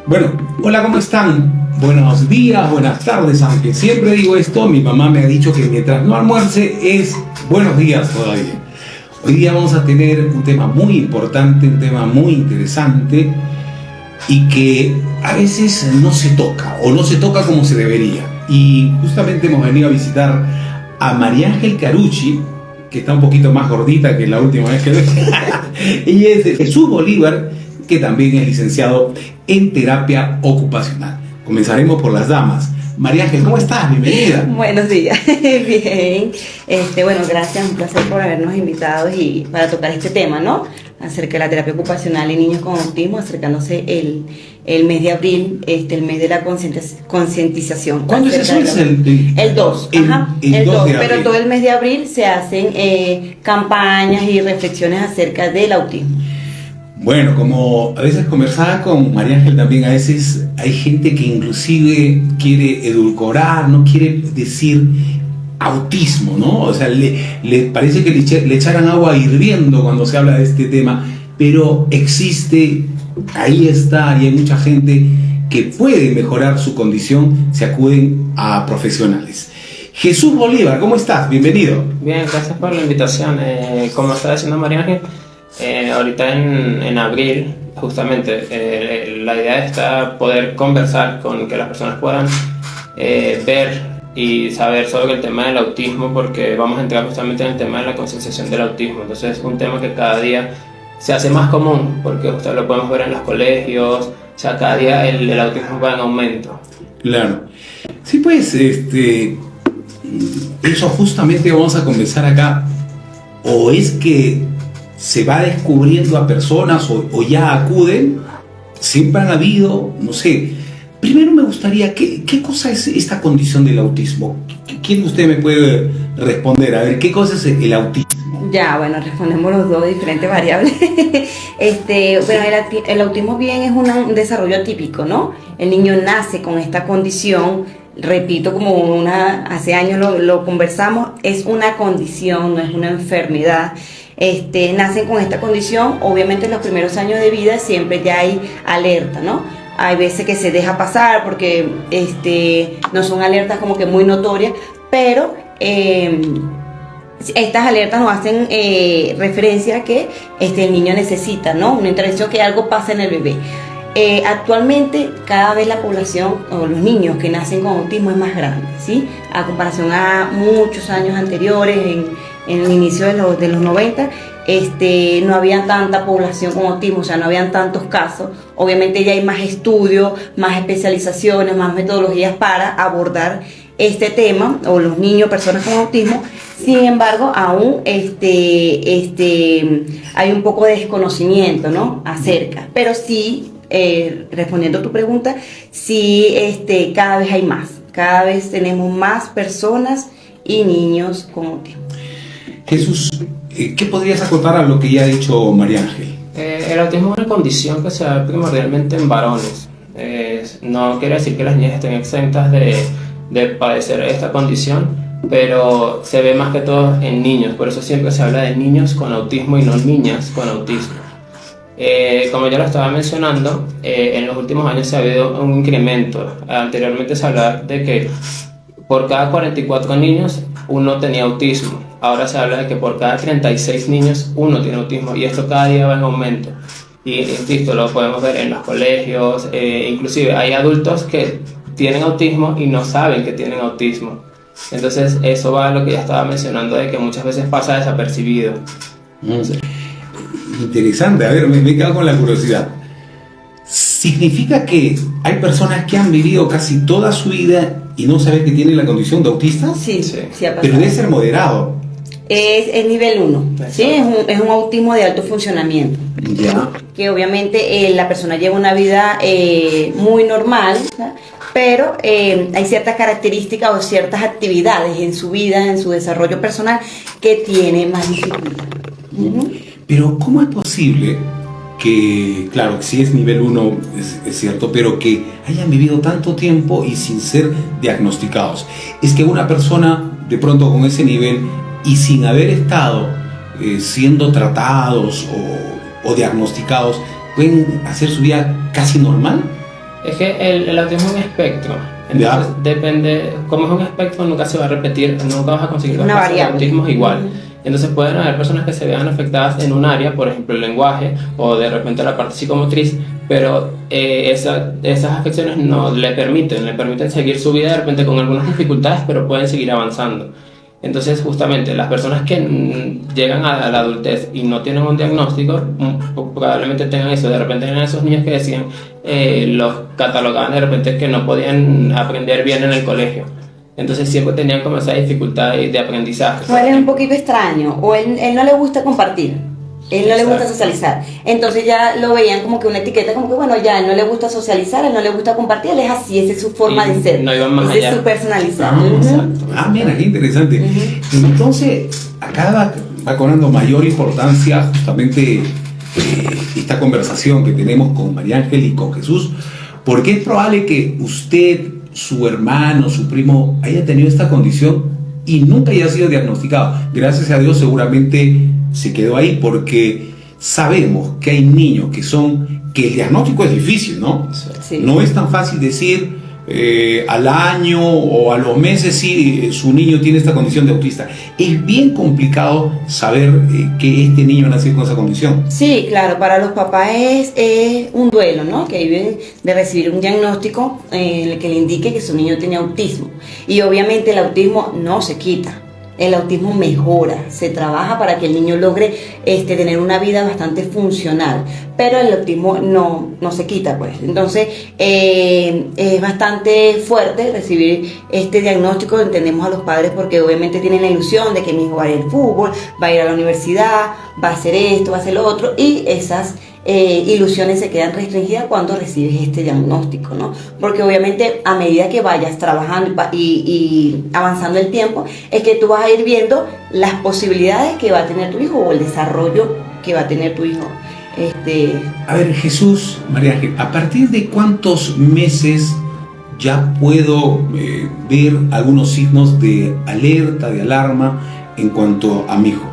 Bueno, hola, ¿cómo están? Buenos días, buenas tardes, aunque siempre digo esto, mi mamá me ha dicho que mientras no almuerce es buenos días todavía. Hoy día vamos a tener un tema muy importante, un tema muy interesante y que a veces no se toca o no se toca como se debería. Y justamente hemos venido a visitar a María Ángel Carucci, que está un poquito más gordita que la última vez que ve. Ella es de Jesús Bolívar, que también es licenciado en terapia ocupacional. Comenzaremos por las damas. María Ángel, ¿cómo estás? Bienvenida. Buenos días, bien. Bueno, gracias, un placer por habernos invitado y para tocar este tema, ¿no? Acerca de la terapia ocupacional en niños con autismo, acercándose el mes de abril, el mes de la concientización. ¿Cuándo es eso? El 2, ajá, el 2, pero todo el mes de abril se hacen campañas y reflexiones acerca del autismo. Bueno, como a veces conversaba con María Ángel también, a veces hay gente que inclusive quiere edulcorar, no quiere decir autismo, ¿no? O sea, le parece que le echaran agua hirviendo cuando se habla de este tema, pero existe, ahí está, y hay mucha gente que puede mejorar su condición si acuden a profesionales. Jesús Bolívar, ¿cómo estás? Bienvenido. Bien, gracias por la invitación. Como estaba diciendo María Ángel, ahorita en abril, justamente, la idea está poder conversar con que las personas puedan ver y saber sobre el tema del autismo, porque vamos a entrar justamente en el tema de la concienciación del autismo. Entonces es un tema que cada día se hace más común, porque usted lo podemos ver en los colegios, o sea, cada día el autismo va en aumento. Claro. Sí, pues, eso justamente vamos a conversar acá. O es que se va descubriendo a personas o ya acuden, siempre han habido, no sé. Primero me gustaría, ¿qué cosa es esta condición del autismo? ¿Quién de ustedes me puede responder? A ver, ¿qué cosa es el autismo? Ya, bueno, respondemos los dos diferentes variables. El autismo bien es un desarrollo atípico, ¿no? El niño nace con esta condición, repito, como hace años lo conversamos, es una condición, no es una enfermedad. Nacen con esta condición, obviamente en los primeros años de vida siempre ya hay alerta, ¿no? Hay veces que se deja pasar porque no son alertas como que muy notorias, pero estas alertas nos hacen referencia a que el niño necesita, ¿no? Una intervención, que algo pasa en el bebé. Actualmente cada vez la población o los niños que nacen con autismo es más grande, ¿sí? A comparación a muchos años anteriores, en el inicio de los 90, no había tanta población con autismo, o sea, no habían tantos casos. Obviamente ya hay más estudios, más especializaciones, más metodologías para abordar este tema, o los niños, personas con autismo. Sin embargo, aún hay un poco de desconocimiento, ¿no? Acerca, pero sí, respondiendo a tu pregunta, sí, cada vez hay más, cada vez tenemos más personas y niños con autismo. Jesús, ¿qué podrías acotar a lo que ya ha dicho María Ángel? El autismo es una condición que se da primordialmente en varones. No quiere decir que las niñas estén exentas de padecer esta condición, pero se ve más que todo en niños. Por eso siempre se habla de niños con autismo y no niñas con autismo. Como ya lo estaba mencionando, en los últimos años se ha habido un incremento. Anteriormente se hablaba de que por cada 44 niños uno tenía autismo. Ahora se habla de que por cada 36 niños uno tiene autismo, y esto cada día va en aumento. Y insisto, lo podemos ver en los colegios, inclusive hay adultos que tienen autismo y no saben que tienen autismo. Entonces eso va a lo que ya estaba mencionando, de que muchas veces pasa desapercibido. Interesante, a ver, me he quedado con la curiosidad. ¿Significa que hay personas que han vivido casi toda su vida y no saben que tienen la condición de autista? Sí ha pasado. Pero debe ser moderado. Es nivel 1, ¿sí? Es un autismo de alto funcionamiento. Ya. Que obviamente la persona lleva una vida muy normal, ¿sí? Pero hay ciertas características o ciertas actividades en su vida, en su desarrollo personal, que tiene más dificultad. Pero ¿cómo es posible que, claro, si es nivel 1 es cierto, pero que hayan vivido tanto tiempo y sin ser diagnosticados? Es que una persona de pronto con ese nivel y sin haber estado siendo tratados o diagnosticados, ¿pueden hacer su vida casi normal? Es que el autismo es un espectro, entonces depende, como es un espectro nunca se va a repetir, nunca vas a conseguir dos casos de autismo igual. Entonces pueden haber personas que se vean afectadas en un área, por ejemplo el lenguaje o de repente la parte psicomotriz, pero esas afecciones no le permiten seguir su vida de repente con algunas dificultades, pero pueden seguir avanzando. Entonces justamente las personas que llegan a la adultez y no tienen un diagnóstico probablemente tengan eso. De repente eran esos niños que decían, los catalogaban de repente que no podían aprender bien en el colegio, entonces siempre tenían como esa dificultad de aprendizaje. O él es un poquito extraño, o él no le gusta compartir, él no le gusta socializar, entonces ya lo veían como que una etiqueta, como que bueno, ya él no le gusta socializar, él no le gusta compartir, él es así, esa es su forma de ser, no iban más ese allá. es su personalizado. Mira, qué interesante. Entonces, acá va cobrando mayor importancia justamente esta conversación que tenemos con María Ángel y con Jesús, porque es probable que usted, su hermano, su primo haya tenido esta condición y nunca haya sido diagnosticado. Gracias a Dios seguramente se quedó ahí, porque sabemos que hay niños que el diagnóstico es difícil, ¿no? Sí. No es tan fácil decir al año o a los meses si su niño tiene esta condición de autista. Es bien complicado saber que este niño nació con esa condición. Sí, claro, para los papás es un duelo, ¿no? Que viven de recibir un diagnóstico en el que le indique que su niño tiene autismo. Y obviamente el autismo no se quita. El autismo mejora, se trabaja para que el niño logre tener una vida bastante funcional, pero el autismo no se quita, pues. Entonces es bastante fuerte recibir este diagnóstico. Entendemos a los padres porque obviamente tienen la ilusión de que mi hijo va a ir al fútbol, va a ir a la universidad, va a hacer esto, va a hacer lo otro, y esas ilusiones se quedan restringidas cuando recibes este diagnóstico, ¿no? Porque obviamente a medida que vayas trabajando y avanzando el tiempo, es que tú vas a ir viendo las posibilidades que va a tener tu hijo o el desarrollo que va a tener tu hijo. A ver, Jesús, María Ángel, ¿a partir de cuántos meses ya puedo ver algunos signos de alerta, de alarma en cuanto a mi hijo?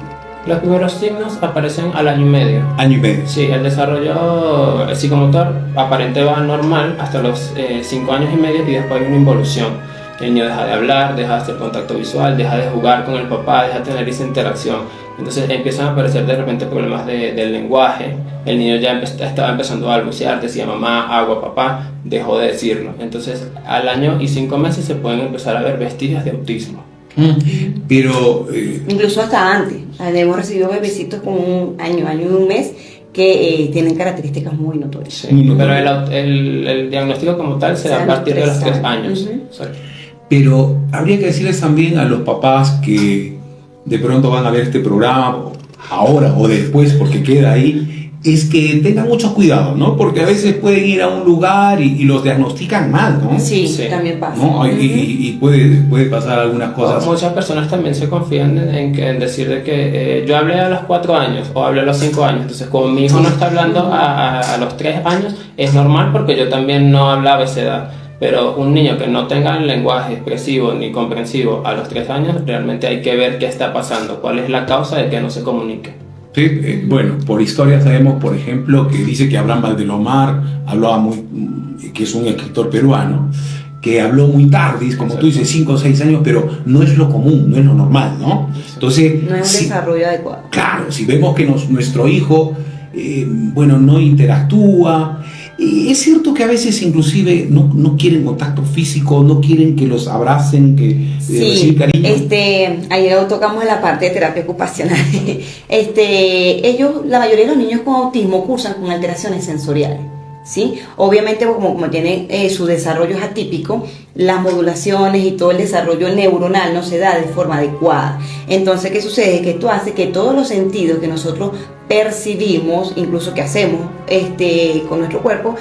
Los primeros signos aparecen al año y medio. Año y medio. Sí, el desarrollo psicomotor aparente va normal hasta los 5 años y medio, y después hay una involución. El niño deja de hablar, deja de hacer contacto visual, deja de jugar con el papá, deja de tener esa interacción. Entonces empiezan a aparecer de repente problemas del lenguaje. El niño ya estaba empezando a balbucear, decía mamá, agua, papá, dejó de decirlo. Entonces al año y 5 meses se pueden empezar a ver vestigios de autismo. Pero incluso hasta antes, hemos recibido bebecitos con un año y un mes que tienen características muy notorias. Sí, pero el diagnóstico como tal se da a partir de los 3 años. Pero habría que decirles también a los papás que de pronto van a ver este programa ahora o después, porque queda ahí, es que tengan mucho cuidado, ¿no? Porque a veces pueden ir a un lugar y los diagnostican mal, ¿no? Sí, también pasa. ¿No? Y puede pasar algunas cosas. Muchas personas también se confían en decir de que yo hablé a los 4 años o hablé a los 5 años, entonces como mi hijo no está hablando a los 3 años, es normal porque yo también no hablaba a esa edad. Pero un niño que no tenga el lenguaje expresivo ni comprensivo a los 3 años, realmente hay que ver qué está pasando, cuál es la causa de que no se comunique. Sí, bueno, por historia sabemos, por ejemplo, que dice que Abraham Valdelomar que es un escritor peruano, que habló muy tarde, como tú dices, 5 o 6 años, pero no es lo común, no es lo normal, ¿no? Entonces, no es un desarrollo adecuado. Claro, si vemos que nuestro hijo, no interactúa, es cierto que a veces inclusive no quieren contacto físico, no quieren que los abracen, que recibir cariño. Ayer tocamos en la parte de terapia ocupacional. La mayoría de los niños con autismo cursan con alteraciones sensoriales. ¿Sí? Obviamente como tienen su desarrollo es atípico, las modulaciones y todo el desarrollo neuronal no se da de forma adecuada. Entonces, ¿qué sucede? Que esto hace que todos los sentidos que nosotros percibimos, incluso que hacemos con nuestro cuerpo,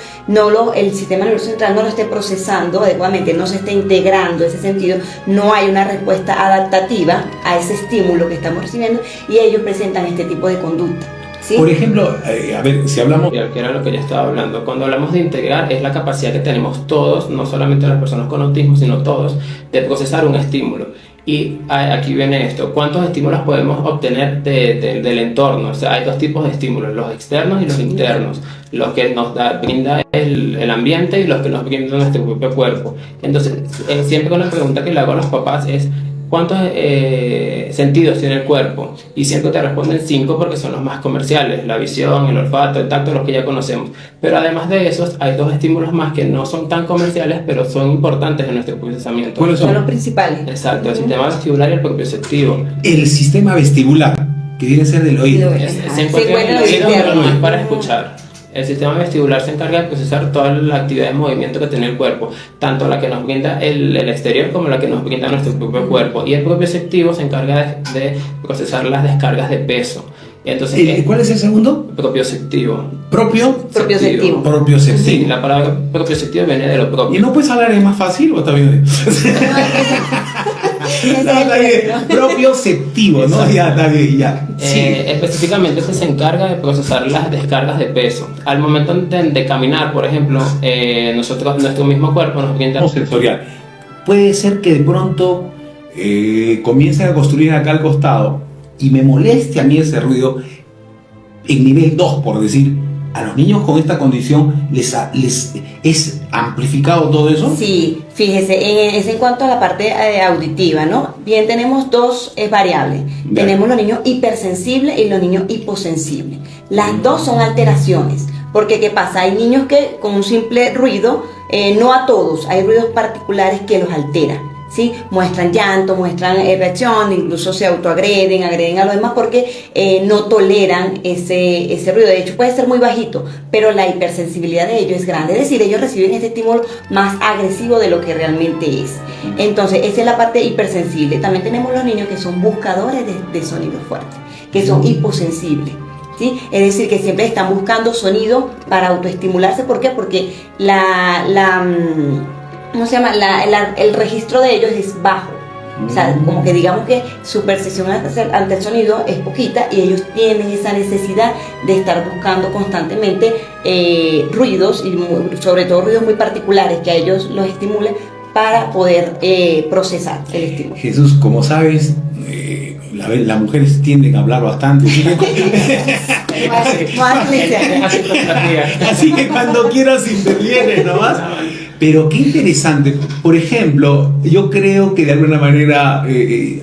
el sistema nervioso central no lo esté procesando adecuadamente, no se esté integrando ese sentido, no hay una respuesta adaptativa a ese estímulo que estamos recibiendo y ellos presentan este tipo de conducta. ¿Sí? Por ejemplo, a ver, si hablamos... Que era lo que yo estaba hablando. Cuando hablamos de integrar, es la capacidad que tenemos todos, no solamente las personas con autismo, sino todos, de procesar un estímulo. Y aquí viene esto, ¿cuántos estímulos podemos obtener del entorno? O sea, hay dos tipos de estímulos, los externos y los internos, los que nos brinda el ambiente y los que nos brinda nuestro propio cuerpo. Entonces, siempre con la pregunta que le hago a los papás es, ¿cuántos sentidos tiene el cuerpo? Y siempre te responden 5 porque son los más comerciales, la visión, el olfato, el tacto, los que ya conocemos. Pero además de esos, hay 2 estímulos más que no son tan comerciales, pero son importantes en nuestro procesamiento. ¿Cuáles Son los principales. Exacto, el sistema vestibular y el propioceptivo. El sistema vestibular, que viene a ser del oído. Se encuentra en el oído, pero no es para escuchar. El sistema vestibular se encarga de procesar toda la actividad de movimiento que tiene el cuerpo, tanto la que nos brinda el exterior como la que nos brinda nuestro propio cuerpo. Y el propioceptivo se encarga de procesar las descargas de peso. Entonces, ¿cuál es el segundo? Propioceptivo. Propioceptivo. Propioceptivo. Sí, la palabra propioceptivo viene de lo propio. ¿Y no puedes hablar más fácil o está bien? No, está bien. Propioceptivo, ¿no? Exacto. Ya, está bien, ya. Sí. Específicamente se encarga de procesar las descargas de peso. Al momento de caminar, por ejemplo, nuestro mismo cuerpo nos brinda Sensorial. Puede ser que de pronto comiencen a construir acá al costado y me moleste a mí ese ruido en nivel 2, por decir. ¿A los niños con esta condición les es amplificado todo eso? Sí, fíjese, es en cuanto a la parte auditiva, ¿no? Bien, tenemos 2 variables. Bien. Tenemos los niños hipersensibles y los niños hiposensibles. Las 2 son alteraciones. Porque, ¿qué pasa? Hay niños que con un simple ruido, no a todos, hay ruidos particulares que los alteran. ¿Sí? Muestran llanto, muestran reacción, incluso se autoagreden, agreden a los demás porque no toleran ese ruido. De hecho, puede ser muy bajito, pero la hipersensibilidad de ellos es grande. Es decir, ellos reciben este estímulo más agresivo de lo que realmente es. Entonces, esa es la parte hipersensible. También tenemos los niños que son buscadores de sonidos fuertes, que son hiposensibles. ¿Sí? Es decir, que siempre están buscando sonido para autoestimularse. ¿Por qué? Porque ¿cómo se llama? El registro de ellos es bajo. O sea, como que digamos que su percepción ante el sonido es poquita y ellos tienen esa necesidad de estar buscando constantemente ruidos y sobre todo ruidos muy particulares que a ellos los estimulen para poder procesar el estímulo. Jesús, como sabes, las mujeres tienden a hablar bastante. Así que cuando quieras intervienes nomás. Pero qué interesante. Por ejemplo, yo creo que de alguna manera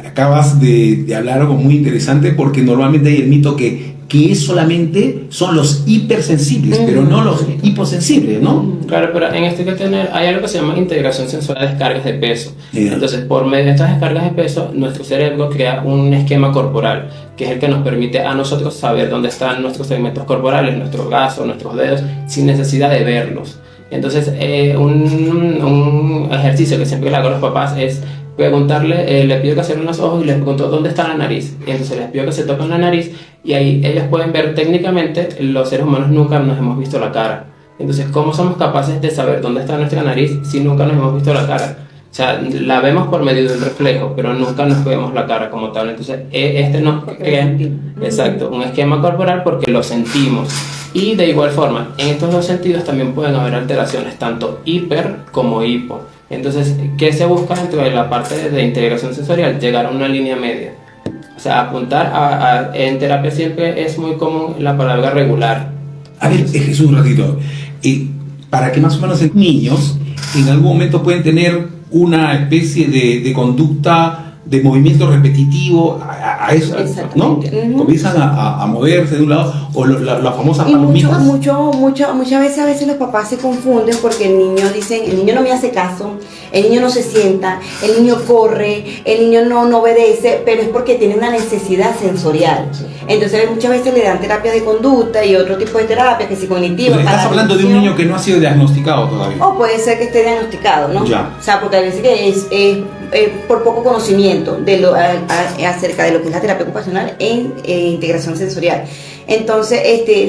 acabas de hablar algo muy interesante, porque normalmente hay el mito que es solamente son los hipersensibles, pero no los hiposensibles, ¿no? Claro, pero en esto hay que tener, hay algo que se llama integración sensorial de descargas de peso. Yeah. Entonces, por medio de estas descargas de peso, nuestro cerebro crea un esquema corporal, que es el que nos permite a nosotros saber dónde están nuestros segmentos corporales, nuestros brazos, nuestros dedos, sin necesidad de verlos. Entonces, un ejercicio que siempre le hago a los papás es preguntarle, le pido que cierren los ojos y les pregunto dónde está la nariz. Y entonces les pido que se toquen la nariz y ahí ellos pueden ver técnicamente, los seres humanos nunca nos hemos visto la cara. Entonces, ¿cómo somos capaces de saber dónde está nuestra nariz si nunca nos hemos visto la cara? O sea, la vemos por medio de un reflejo, pero nunca nos vemos la cara como tal. Entonces, este nos crea, exacto, un esquema corporal porque lo sentimos. Y de igual forma, en estos 2 sentidos también pueden haber alteraciones, tanto hiper como hipo. Entonces, ¿qué se busca dentro de la parte de integración sensorial? Llegar a una línea media. O sea, apuntar en terapia siempre es muy común la palabra regular. A ver, Jesús, un ratito. Para que más o menos niños en algún momento pueden tener una especie de conducta de movimiento repetitivo a eso, ¿no? Comienzan a moverse de un lado, o la famosa palomita. Muchas veces los papás se confunden porque el niño no me hace caso, el niño no se sienta, el niño corre, el niño no obedece, pero es porque tiene una necesidad sensorial. Entonces muchas veces le dan terapia de conducta y otro tipo de terapia, que si cognitiva. Estás hablando de un niño que no ha sido diagnosticado todavía. O puede ser que esté diagnosticado, ¿no? Ya. O sea, porque a veces que es por poco conocimiento acerca de lo que es la terapia ocupacional en integración sensorial. Entonces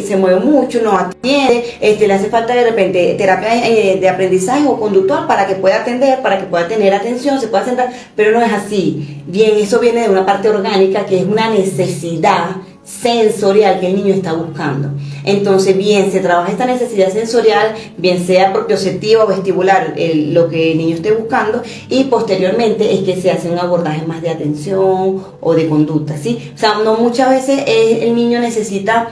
se mueve mucho, no atiende, le hace falta de repente terapia de aprendizaje o conductual para que pueda atender, para que pueda tener atención, se pueda sentar, pero no es así. Bien, eso viene de una parte orgánica que es una necesidad sensorial que el niño está buscando. Entonces, bien se trabaja esta necesidad sensorial, bien sea propioceptiva o vestibular, lo que el niño esté buscando, y posteriormente es que se hace un abordaje más de atención o de conducta, ¿sí? O sea, no muchas veces el niño necesita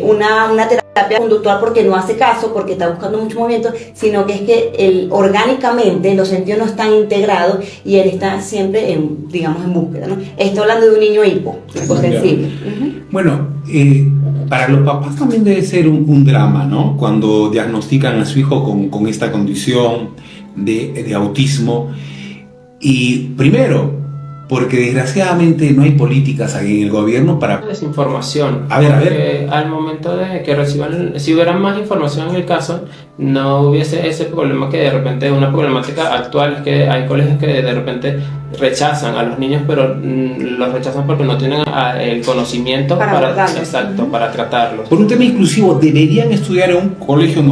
una terapia conductual porque no hace caso, porque está buscando mucho movimiento, sino que es que orgánicamente los sentidos no están integrados y él está siempre digamos, en búsqueda, ¿no? Estoy hablando de un niño hiposensible. Bueno, para los papás también debe ser un drama, ¿no? Cuando diagnostican a su hijo con esta condición de autismo. Y primero, porque desgraciadamente no hay políticas aquí en el gobierno para... Desinformación. A ver. Al momento de que reciban, si hubiera más información en el caso, no hubiese ese problema que de repente, una problemática actual es que hay colegios que de repente rechazan a los niños, pero los rechazan porque no tienen el conocimiento para tratarlos. Por un tema inclusivo, ¿deberían estudiar en un colegio,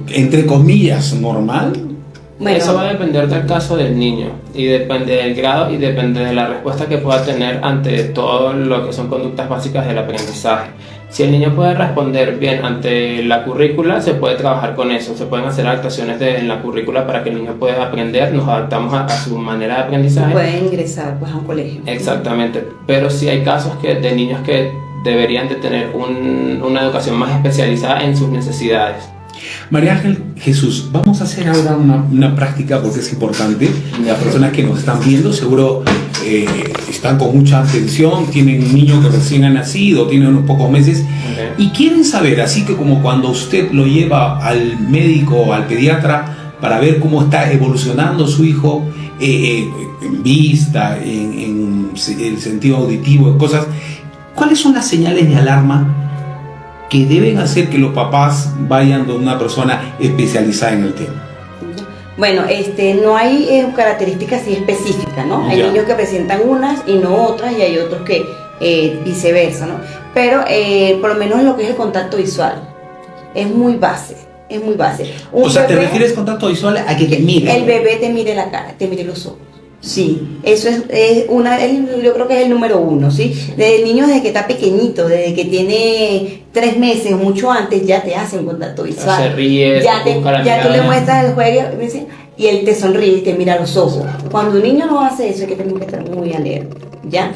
entre comillas, normal? Bueno, eso va a depender del caso del niño y depende del grado y depende de la respuesta que pueda tener ante todo lo que son conductas básicas del aprendizaje. Si el niño puede responder bien ante la currícula, se puede trabajar con eso, se pueden hacer adaptaciones en la currícula para que el niño pueda aprender, nos adaptamos a su manera de aprendizaje. Puede ingresar pues a un colegio. Exactamente, pero sí hay casos de niños que deberían de tener una educación más especializada en sus necesidades. María Ángel, Jesús, vamos a hacer ahora una práctica porque es importante. Las personas que nos están viendo seguro están con mucha atención, tienen un niño que recién ha nacido, tienen unos pocos meses, y quieren saber, así que como cuando usted lo lleva al médico o al pediatra para ver cómo está evolucionando su hijo en vista, en el sentido auditivo, en cosas, ¿cuáles son las señales de alarma que deben hacer que los papás vayan donde una persona especializada en el tema? Bueno, no hay características así específicas, ¿no? Hay niños que presentan unas y no otras, y hay otros que viceversa, ¿no? Pero por lo menos lo que es el contacto visual es muy base. O sea, ¿te refieres contacto visual a que te mire? El bebé te mire la cara, te mire los ojos. Sí, eso yo creo que es el número uno, ¿sí? Desde el niño, desde que está pequeñito, desde que tiene 3 meses o mucho antes, ya te hace un contacto visual. Se ríe, ya tú le muestras el juego y él te sonríe y te mira a los ojos. Cuando un niño no hace eso, es que tenemos que estar muy alerta, ¿ya?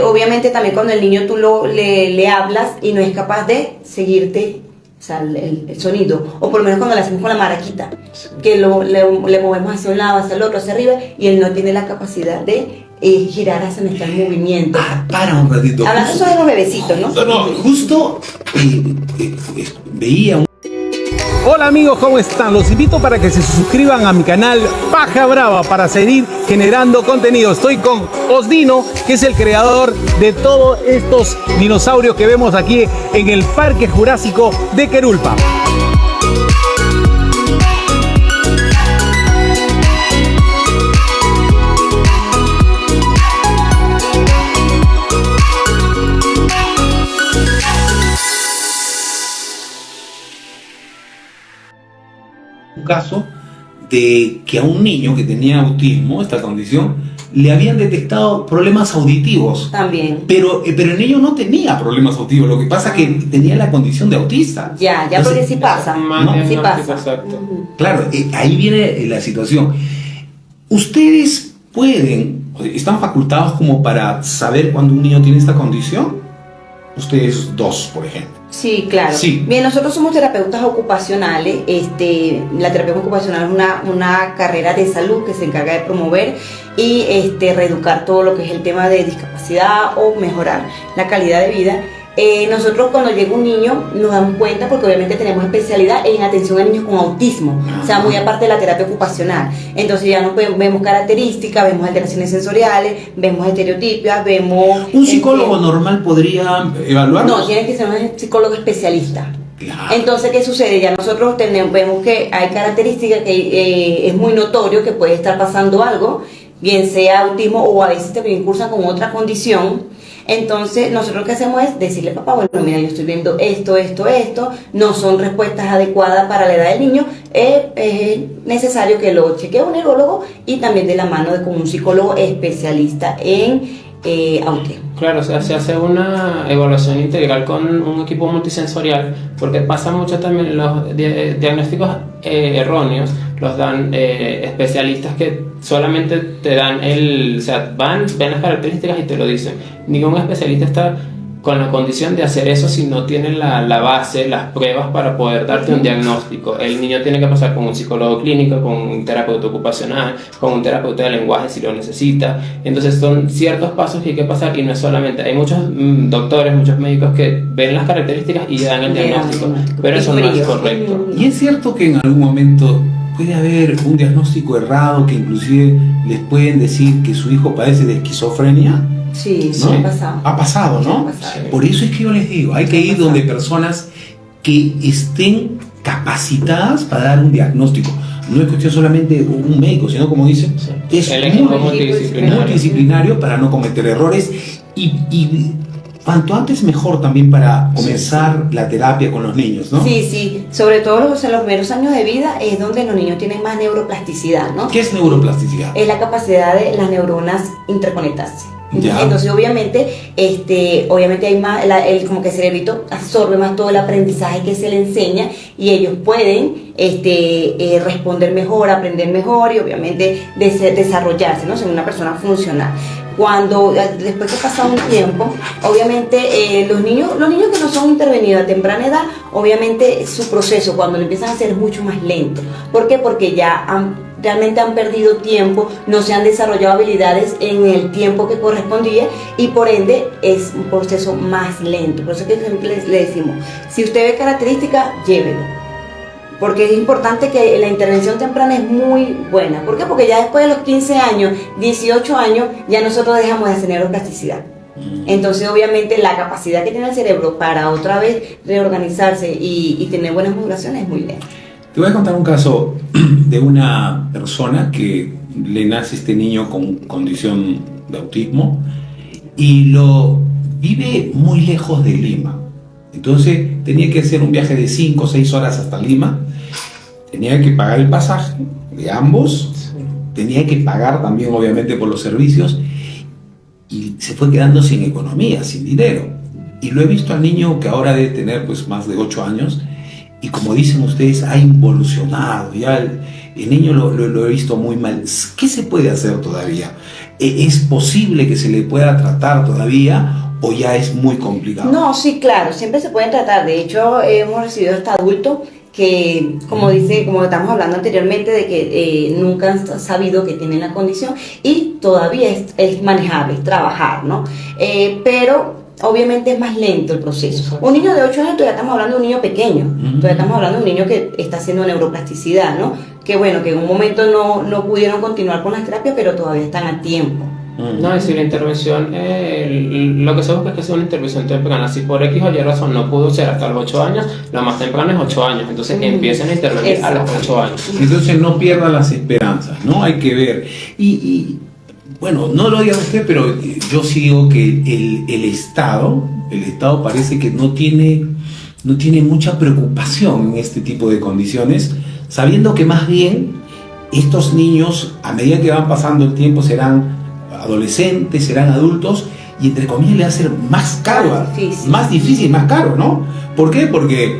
Obviamente también cuando el niño tú le hablas y no es capaz de seguirte, o sea, el sonido, o por lo menos cuando le hacemos con la maraquita, que le movemos hacia un lado, hacia el otro, hacia arriba, y él no tiene la capacidad de girar hacia nuestro movimiento. Para un ratito. Hablando eso de los bebecitos, ¿no? No, justo veía un... Hola amigos, ¿cómo están? Los invito para que se suscriban a mi canal Paja Brava para seguir generando contenido. Estoy con Osdino, que es el creador de todos estos dinosaurios que vemos aquí en el Parque Jurásico de Querulpa. Caso de que a un niño que tenía autismo, esta condición, le habían detectado problemas auditivos. También. Pero el niño no tenía problemas auditivos, lo que pasa es que tenía la condición de autista. Ya, entonces, porque sí pasa. ¿no? Sí pasa. Claro, ahí viene la situación. Ustedes están facultados como para saber cuando un niño tiene esta condición. Ustedes dos, por ejemplo. Sí, claro. Sí. Bien, nosotros somos terapeutas ocupacionales. La terapia ocupacional es una carrera de salud que se encarga de promover y reeducar todo lo que es el tema de discapacidad o mejorar la calidad de vida. Nosotros cuando llega un niño nos damos cuenta porque obviamente tenemos especialidad en atención a niños con autismo, o sea, muy aparte de la terapia ocupacional. Entonces ya vemos características, vemos alteraciones sensoriales, vemos estereotipias, vemos... ¿Un psicólogo normal podría evaluarlo? No, tiene que ser un psicólogo especialista. Claro. Entonces, ¿qué sucede? Ya nosotros vemos que hay características que es muy notorio que puede estar pasando algo, bien sea autismo o a veces te incursan con otra condición. Entonces, nosotros lo que hacemos es decirle, papá, bueno, mira, yo estoy viendo esto, no son respuestas adecuadas para la edad del niño, es necesario que lo chequee un neurólogo y también de la mano con un psicólogo especialista en autismo. Claro, o sea, se hace una evaluación integral con un equipo multisensorial, porque pasa mucho también los diagnósticos erróneos, los dan especialistas que solamente te dan o sea, ven las características y te lo dicen. Ningún especialista está con la condición de hacer eso si no tienen la base, las pruebas para poder darte un diagnóstico. El niño tiene que pasar con un psicólogo clínico, con un terapeuta ocupacional, con un terapeuta de lenguaje si lo necesita. Entonces son ciertos pasos que hay que pasar y no es solamente. Hay muchos doctores, muchos médicos que ven las características y dan el diagnóstico, pero eso no es correcto. Y es cierto que en algún momento puede haber un diagnóstico errado que inclusive les pueden decir que su hijo padece de esquizofrenia. Sí, ¿no? ha pasado. Ha pasado, ¿no? Ha pasado. Por eso es que yo les digo, hay que ir donde personas que estén capacitadas para dar un diagnóstico. No es cuestión solamente un médico, sino como dicen, es El equipo multidisciplinario. multidisciplinario para no cometer errores y cuanto antes mejor también para comenzar la terapia con los niños, ¿no? Sí, sí, sobre todo en los primeros años de vida es donde los niños tienen más neuroplasticidad, ¿no? ¿Qué es neuroplasticidad? Es la capacidad de las neuronas interconectarse. Ya. Entonces obviamente hay más, como que el cerebrito absorbe más todo el aprendizaje que se le enseña y ellos pueden responder mejor, aprender mejor y obviamente desarrollarse, ¿no? Ser una persona funcional. Después que pasa un tiempo, obviamente los niños que no son intervenidos a temprana edad, obviamente su proceso cuando lo empiezan a hacer es mucho más lento. ¿Por qué? Porque ya realmente han perdido tiempo, no se han desarrollado habilidades en el tiempo que correspondía y por ende es un proceso más lento. Por eso que siempre le decimos, si usted ve características, llévelo. Porque es importante que la intervención temprana es muy buena. ¿Por qué? Porque ya después de los 15 años, 18 años, ya nosotros dejamos de hacer neuroplasticidad. Entonces, obviamente, la capacidad que tiene el cerebro para otra vez reorganizarse y tener buenas modulaciones es muy lenta. Te voy a contar un caso de una persona que le nace este niño con condición de autismo y lo vive muy lejos de Lima. Entonces tenía que hacer un viaje de 5 o 6 horas hasta Lima, tenía que pagar el pasaje de ambos, tenía que pagar también obviamente por los servicios y se fue quedando sin economía, sin dinero. Y lo he visto al niño que ahora debe tener pues más de 8 años y como dicen ustedes ha involucionado, ya el niño lo he visto muy mal. ¿Qué se puede hacer todavía? ¿Es posible que se le pueda tratar todavía o ya es muy complicado? No, sí, claro, siempre se pueden tratar. De hecho, hemos recibido hasta adultos que, como estamos hablando anteriormente, de que nunca han sabido que tienen la condición y todavía es manejable, es trabajar, ¿no? Pero obviamente es más lento el proceso. Un niño de 8 años todavía estamos hablando de un niño pequeño, todavía estamos hablando de un niño que está haciendo neuroplasticidad, ¿no? Que bueno, que en un momento no pudieron continuar con las terapias, pero todavía están a tiempo. No, es decir, la intervención, lo que se busca es que sea una intervención temprana. Si por X o Y razón no pudo ser hasta los 8 años, lo más temprano es 8 años. Entonces empiecen a intervenir a los 8 años. Entonces no pierda las esperanzas, ¿no? Hay que ver. Y bueno, no lo diga usted, pero yo sí digo que el Estado parece que no tiene mucha preocupación en este tipo de condiciones, sabiendo que más bien estos niños, a medida que van pasando el tiempo, serán adolescentes, serán adultos y entre comillas le va a ser más caro, más difícil, más caro, ¿no? ¿Por qué? Porque,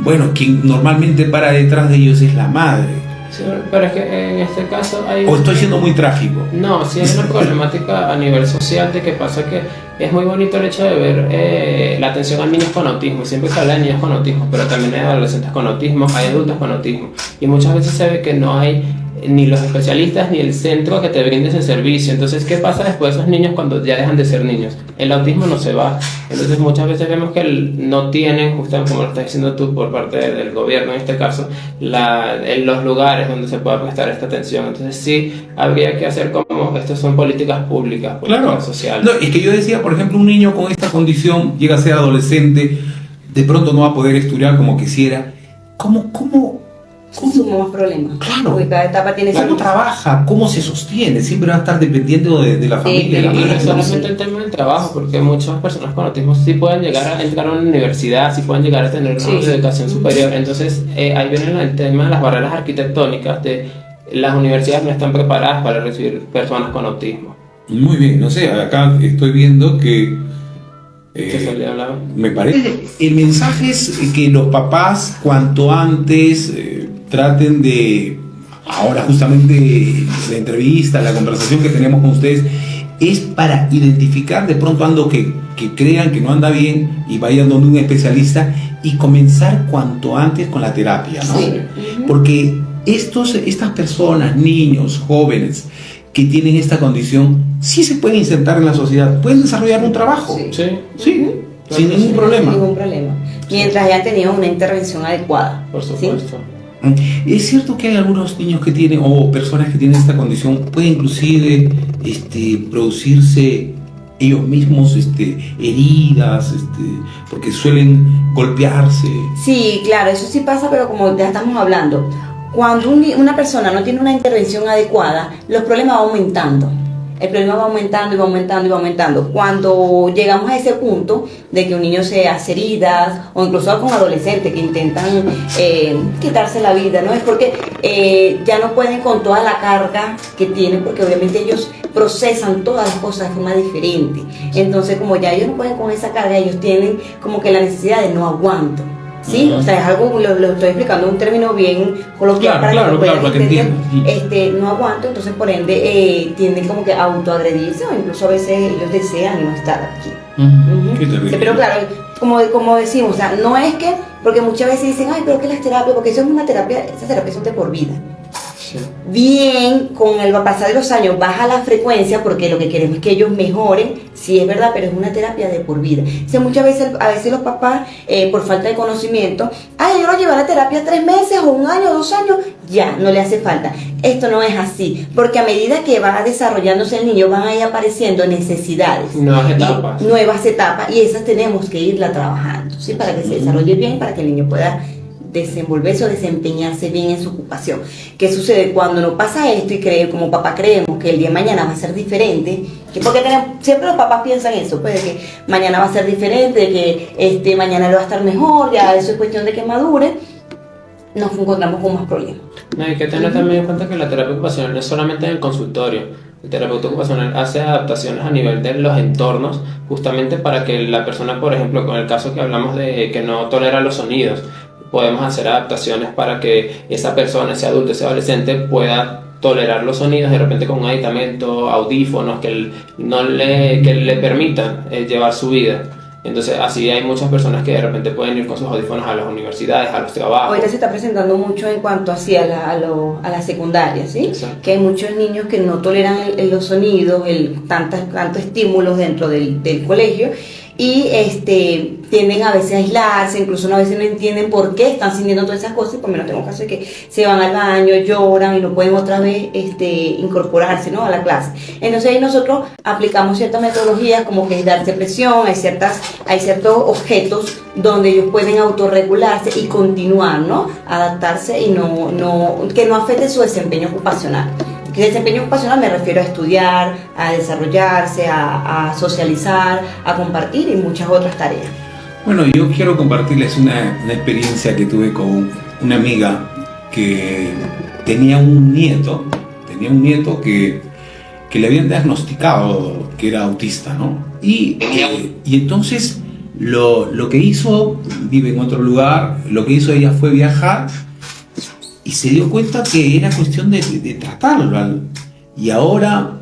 bueno, quien normalmente para detrás de ellos es la madre. Sí, pero es que en este caso hay... ¿O estoy siendo muy trágico? No, sí hay una problemática a nivel social de que pasa que es muy bonito el hecho de ver la atención a niños con autismo. Siempre se habla de niños con autismo, pero también hay adolescentes con autismo, hay adultos con autismo. Y muchas veces se ve que no hay ni los especialistas ni el centro que te brinde ese servicio. Entonces, ¿qué pasa después de esos niños cuando ya dejan de ser niños? El autismo no se va. Entonces, muchas veces vemos que no tienen, justamente como lo estás diciendo tú por parte del gobierno en este caso, en los lugares donde se pueda prestar esta atención. Entonces, sí, habría que hacer como que estas son políticas públicas, políticas sociales. No, es que yo decía, por ejemplo, un niño con esta condición llega a ser adolescente, de pronto no va a poder estudiar como quisiera. ¿Cómo Suma más problemas. Claro. Porque cada etapa tiene ¿Cómo trabaja? ¿Cómo se sostiene? Siempre va a estar dependiendo de la familia. Y la no madre, es solamente el tema del trabajo, porque muchas personas con autismo sí pueden llegar a entrar a una universidad, sí pueden llegar a tener una educación superior. Entonces, ahí viene el tema de las barreras arquitectónicas de las universidades no están preparadas para recibir personas con autismo. Muy bien, no sé, acá estoy viendo que ¿Qué se le hablaba? me parece. El mensaje es que los papás cuanto antes traten de, ahora justamente la entrevista, la conversación que tenemos con ustedes, es para identificar de pronto algo que crean que no anda bien y vayan donde un especialista y comenzar cuanto antes con la terapia, ¿no? Sí. Porque estas personas, niños, jóvenes, que tienen esta condición, sí se pueden insertar en la sociedad, pueden desarrollar un trabajo, Sí. sí, sin ningún problema. Sin ningún problema. Mientras hayan tenido una intervención adecuada. Por ¿sí? supuesto. Es cierto que hay algunos niños que tienen, o personas que tienen esta condición, pueden inclusive producirse ellos mismos heridas, porque suelen golpearse. Sí, claro, eso sí pasa, pero como ya estamos hablando, cuando una persona no tiene una intervención adecuada, los problemas van aumentando. El problema va aumentando y va aumentando y va aumentando. Cuando llegamos a ese punto de que un niño se hace heridas, o incluso con adolescentes que intentan quitarse la vida, ¿no? Es porque ya no pueden con toda la carga que tienen, porque obviamente ellos procesan todas las cosas de forma diferente. Entonces, como ya ellos no pueden con esa carga, ellos tienen como que la necesidad de no aguanto. ¿Sí? O sea, es algo, lo estoy explicando en un término bien coloquial para que entiendan. No aguanto, entonces por ende tienden como que a autoagredirse, o incluso a veces ellos desean no estar aquí. Qué terrible. Sí, pero claro, como decimos, o sea, no es que, porque muchas veces dicen, ay, pero que las terapias, porque eso es una terapia, esas terapias son de por vida. Sí. Bien, con el pasar de los años baja la frecuencia, porque lo que queremos es que ellos mejoren, sí es verdad, pero es una terapia de por vida. O sea, muchas veces, a veces los papás, por falta de conocimiento, ay, yo lo llevo a la terapia 3 meses, o 1 año, 2 años, ya, no le hace falta. Esto no es así, porque a medida que va desarrollándose el niño, van a ir apareciendo necesidades. Nuevas etapas, y esas tenemos que irla trabajando, ¿sí? Para que se desarrolle bien, para que el niño pueda desenvolverse o desempeñarse bien en su ocupación. ¿Qué sucede cuando no pasa esto y como papá creemos que el día de mañana va a ser diferente? Porque siempre los papás piensan eso, pues, de que mañana va a ser diferente, de que mañana lo va a estar mejor, ya eso es cuestión de que madure, nos encontramos con más problemas. No, hay que tener también en cuenta que la terapia ocupacional no es solamente en el consultorio. El terapeuta ocupacional hace adaptaciones a nivel de los entornos, justamente para que la persona, por ejemplo, con el caso que hablamos de que no tolera los sonidos, podemos hacer adaptaciones para que esa persona, ese adulto, ese adolescente pueda tolerar los sonidos, de repente con un aditamento, audífonos que le permitan llevar su vida. Entonces así hay muchas personas que de repente pueden ir con sus audífonos a las universidades, a los trabajos. Ahorita se está presentando mucho en cuanto así a la secundaria, ¿sí? Exacto. Que hay muchos niños que no toleran los sonidos, tantos estímulos dentro del colegio, y tienden a veces a aislarse, incluso a veces no entienden por qué están sintiendo todas esas cosas, y por lo menos tengo casos de que se van al baño, lloran y no pueden otra vez incorporarse, ¿no?, a la clase. Entonces ahí nosotros aplicamos ciertas metodologías, como que es darse presión, hay ciertos objetos donde ellos pueden autorregularse y continuar, ¿no?, adaptarse y que no afecte su desempeño ocupacional. El desempeño ocupacional me refiero a estudiar, a desarrollarse, a socializar, a compartir y muchas otras tareas. Bueno, yo quiero compartirles una experiencia que tuve con una amiga que tenía un nieto que le habían diagnosticado que era autista, ¿no? Y entonces lo que hizo, vive en otro lugar, lo que hizo ella fue viajar y se dio cuenta que era cuestión de tratarlo. Y ahora,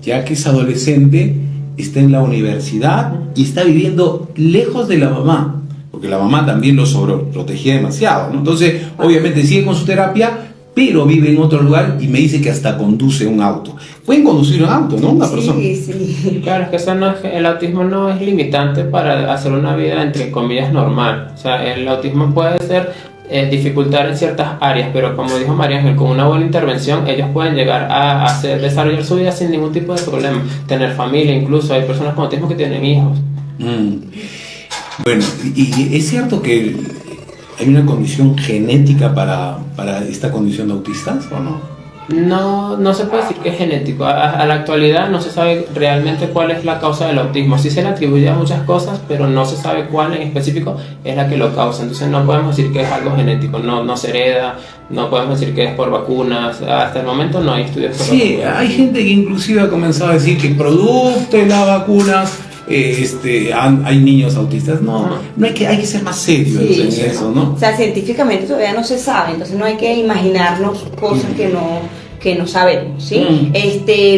ya que es adolescente, está en la universidad y está viviendo lejos de la mamá, porque la mamá también lo sobreprotegía demasiado, ¿no? Entonces, obviamente sigue con su terapia, pero vive en otro lugar y me dice que hasta conduce un auto. Pueden conducir un auto, ¿no? Una persona. Sí. Claro, es que el autismo no es limitante para hacer una vida, entre comillas, normal. O sea, el autismo puede ser dificultar en ciertas áreas, pero como dijo María Ángel, con una buena intervención ellos pueden llegar a desarrollar su vida sin ningún tipo de problema, tener familia, incluso hay personas con autismo que tienen hijos. Bueno, y es cierto que hay una condición genética para esta condición de autistas, ¿o no? No se puede decir que es genético. A la actualidad no se sabe realmente cuál es la causa del autismo. Sí se le atribuye a muchas cosas, pero no se sabe cuál en específico es la que lo causa. Entonces no podemos decir que es algo genético, no se hereda, no podemos decir que es por vacunas. Hasta el momento no hay estudios sobre Sí, hay gente que inclusive ha comenzado a decir que producto de las vacunas hay niños autistas. No hay que ser más serios Sí, en eso, ¿no? O sea, científicamente todavía no se sabe, entonces no hay que imaginarnos cosas que no sabemos, ¿sí?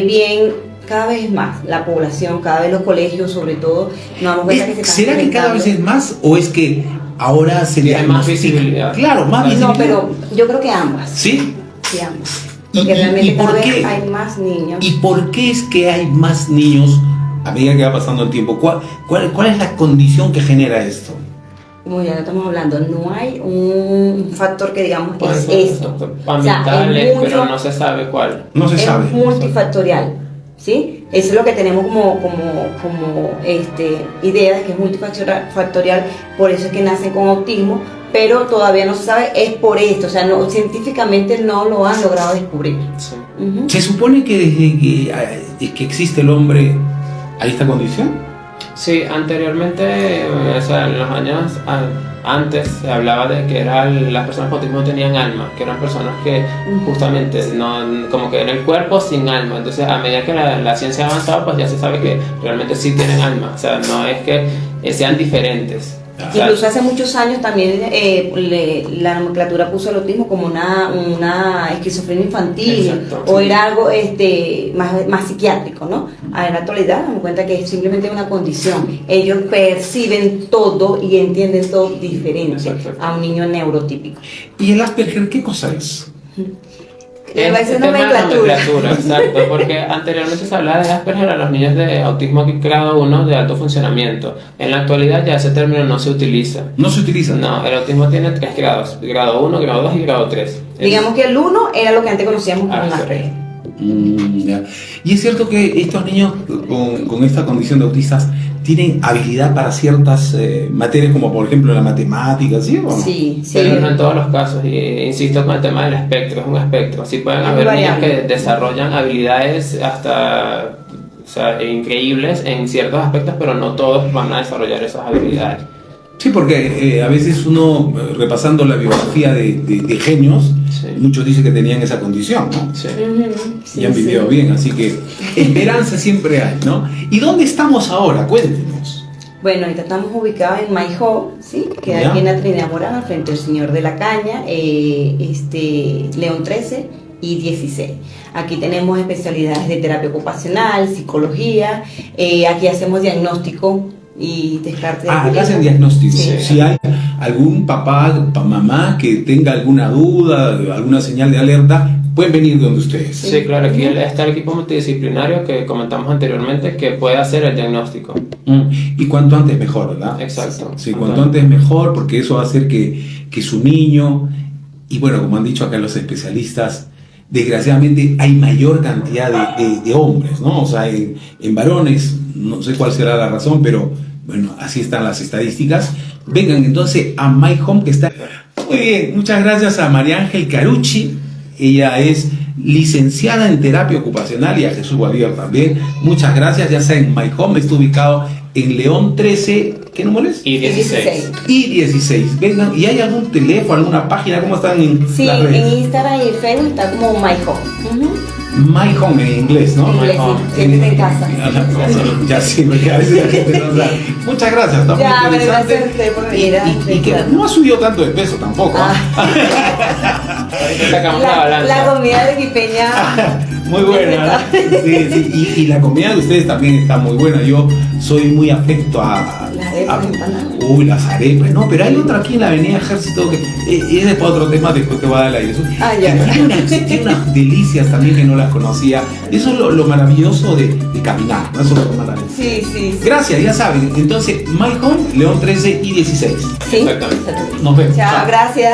Bien, cada vez más la población, cada vez los colegios, sobre todo, nos damos cuenta que se están ¿Será que cada vez es más o es que ahora se Tiene más visibilidad? Claro, más visibilidad. No, pero yo creo que ambas. ¿Sí? Sí, ambas. Porque realmente cada vez hay más niños. ¿Y por qué es que hay más niños a medida que va pasando el tiempo? ¿Cuál es la condición que genera esto? Como ya lo estamos hablando, no hay un factor que digamos es esto. Ambientales, es mucho, pero no se sabe cuál. No se sabe. Es multifactorial, ¿sí? Eso es lo que tenemos como idea de que es multifactorial, por eso es que nacen con autismo, pero todavía no se sabe, es por esto, o sea, científicamente no lo han logrado descubrir. Sí. ¿Se supone que desde que existe el hombre hay esta condición? Sí, anteriormente, o sea, en los años antes se hablaba de que las personas con autismo no tenían alma, que eran personas que justamente como que en el cuerpo sin alma. Entonces, a medida que la ciencia ha avanzado, pues ya se sabe que realmente sí tienen alma, o sea, no es que sean diferentes. Incluso hace muchos años también la nomenclatura puso el autismo como una esquizofrenia infantil. Exacto, o sí. era algo más psiquiátrico, ¿no? En la actualidad nos damos cuenta que es simplemente una condición. Ellos perciben todo y entienden todo diferente a un niño neurotípico. ¿Y el Asperger qué cosa es? Va a ser tema de nomenclatura. exacto, porque anteriormente se hablaba de Asperger a los niños de autismo grado 1 de alto funcionamiento. En la actualidad ya ese término no se utiliza. ¿No se utiliza? No, el autismo tiene 3 grados, grado 1, grado 2 y grado 3. Digamos que el 1 era lo que antes conocíamos como sí. Asperger. Ya. Y es cierto que estos niños con esta condición de autistas tienen habilidad para ciertas materias, como por ejemplo la matemática, ¿sí o no? Sí, Pero no en todos los casos, y insisto con el tema del espectro, es un espectro. Sí pueden haber niños que desarrollan habilidades hasta increíbles en ciertos aspectos, pero no todos van a desarrollar esas habilidades. Sí, porque a veces uno, repasando la biografía de genios, Sí. muchos dicen que tenían esa condición, ¿no? Sí. Y han vivido bien, así que esperanza siempre hay, ¿no? ¿Y dónde estamos ahora? Cuéntenos. Bueno, ahorita estamos ubicados en Maijó, ¿sí? Que Ya. aquí en la Trinidad Morada, frente al Señor de la Caña, León 13 y 16. Aquí tenemos especialidades de terapia ocupacional, psicología, aquí hacemos diagnóstico y descarte de Acá autismo. hacen diagnóstico. Sí. Si hay algún papá, mamá que tenga alguna duda, alguna señal de alerta, pueden venir donde ustedes. Sí, claro, aquí está el equipo multidisciplinario que comentamos anteriormente que puede hacer el diagnóstico. Y cuanto antes mejor, ¿verdad? Exacto. Sí, cuanto antes mejor, porque eso va a hacer que su niño, y bueno, como han dicho acá los especialistas, desgraciadamente hay mayor cantidad de hombres, ¿no? O sea, en varones, no sé cuál será la razón, pero bueno, así están las estadísticas. Vengan entonces a My Home, que está muy bien. Muchas gracias a María Ángel Carucci. Ella es licenciada en terapia ocupacional, y a Jesús Guavier también. Muchas gracias. Ya saben, My Home está ubicado en León 13, ¿qué número es? Y 16. Y 16. Vengan, ¿y hay algún teléfono, alguna página? ¿Cómo están en Sí, las redes? en Instagram y en Facebook está como Maijó. My Home en inglés, ¿no? En inglés, My Home. sí, siéntete en casa. Ya sí, porque a veces la gente no sabe. Muchas gracias, está muy Ya, bueno, interesante. gracias a usted por venir a Y que no ha subido tanto de peso tampoco. ¿Ah? Ahorita sacamos la balanza. La comida de Quipeña. Muy buena, ¿verdad? Sí, sí. Y la comida de ustedes también está muy buena. Yo soy muy afecto a Las arepas empanadas. Uy, las arepas. No, pero hay otra aquí en la Avenida Ejército que es después otro tema, después te voy a dar el aire. Ah, ya. Tiene unas delicias también que no las conocía. Eso es lo maravilloso de caminar, ¿no? Eso es lo maravilloso. Sí. Gracias, ya saben. Entonces, My Home, León 13 y 16. Sí. Exactamente. Nos vemos. Chao, gracias.